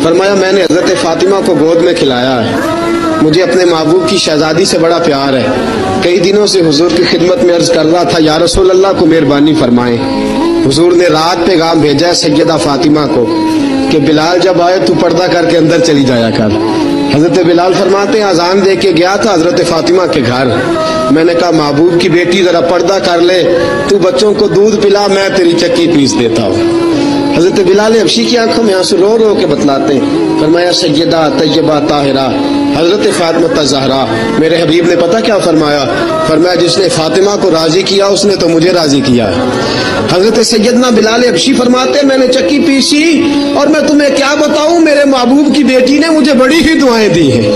فرمایا میں نے حضرت فاطمہ کو گود میں کھلایا ہے، مجھے اپنے محبوب کی شہزادی سے بڑا پیار ہے، کئی دنوں سے حضور کی خدمت میں عرض کر رہا تھا یا رسول اللہ کو مہربانی فرمائیں۔ حضور نے رات پیغام بھیجا ہے سیدہ فاطمہ کو کہ بلال جب آئے تو پردہ کر کے اندر چلی جایا کر۔ حضرت بلال فرماتے ہیں اذان دے کے گیا تھا حضرت فاطمہ کے گھر، میں نے کہا محبوب کی بیٹی ذرا پردہ کر لے، تو بچوں کو دودھ پلا، میں تیری چکی پیس دیتا ہوں۔ حضرت بلال حبشی کی آنکھوں میں آنسو رو رو کے بتلاتے ہیں، فرمایا سیدہ طیبہ طاہرہ حضرت فاطمہ زہرا، میرے حبیب نے پتہ کیا فرمایا؟ فرمایا جس نے فاطمہ کو راضی کیا اس نے تو مجھے راضی کیا۔ حضرت سیدنا بلال حبشی فرماتے ہیں میں نے چکی پیسی اور میں تمہیں کیا بتاؤں، میرے محبوب کی بیٹی نے مجھے بڑی ہی دعائیں دی ہیں،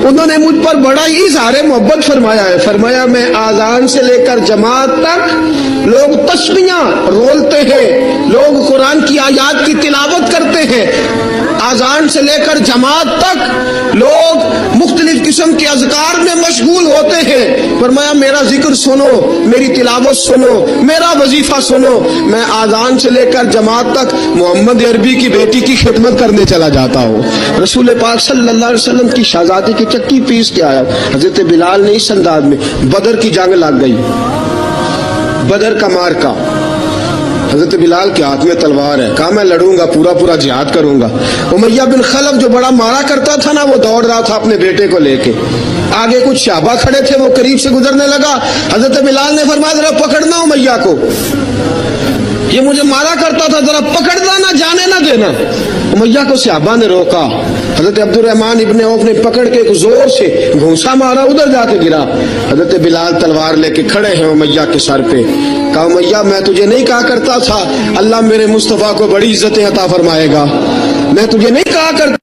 انہوں نے مجھ پر بڑا ہی اظہار محبت فرمایا ہے۔ فرمایا میں آذان سے لے کر جماعت تک لوگ تسبیحاں رولتے ہیں، لوگ قرآن کی آیات کی تلاوت کرتے ہیں، آذان سے لے کر جماعت تک لوگ مختلف قسم کے اذکار میں مشغول ہوتے ہیں۔ فرمایا میرا ذکر سنو، میری تلاوت سنو، میرا وظیفہ سنو، میں آذان سے لے کر جماعت تک محمد عربی کی بیٹی کی خدمت کرنے چلا جاتا ہوں۔ رسول پاک صلی اللہ علیہ وسلم کی شہزادی کی چکی پیس کے آیا۔ حضرت بلال نے اس انداز میں بدر کی جنگ لگ گئی، بدر کا مارکا، حضرت بلال کے ہاتھ میں تلوار ہے، کہا میں لڑوں گا، پورا جہاد کروں گا۔ امیہ بن خلف جو بڑا مارا کرتا تھا نا، وہ دوڑ رہا تھا اپنے بیٹے کو لے کے، آگے کچھ صحابہ کھڑے تھے، وہ قریب سے گزرنے لگا، حضرت بلال نے فرمایا ذرا پکڑنا امیہ کو، یہ مجھے مارا کرتا تھا، ذرا پکڑنا، نہ جانے نہ دینا۔ امیہ کو صحابہ نے روکا، حضرت عبد الرحمن ابن عوف نے پکڑ کے زور سے گھونسا مارا، ادھر جا کے گرا۔ حضرت بلال تلوار لے کے کھڑے ہیں امیہ کے سر پہ، کہا امیہ میں تجھے نہیں کہا کرتا تھا اللہ میرے مصطفیٰ کو بڑی عزتیں عطا فرمائے گا، میں تجھے نہیں کہا کرتا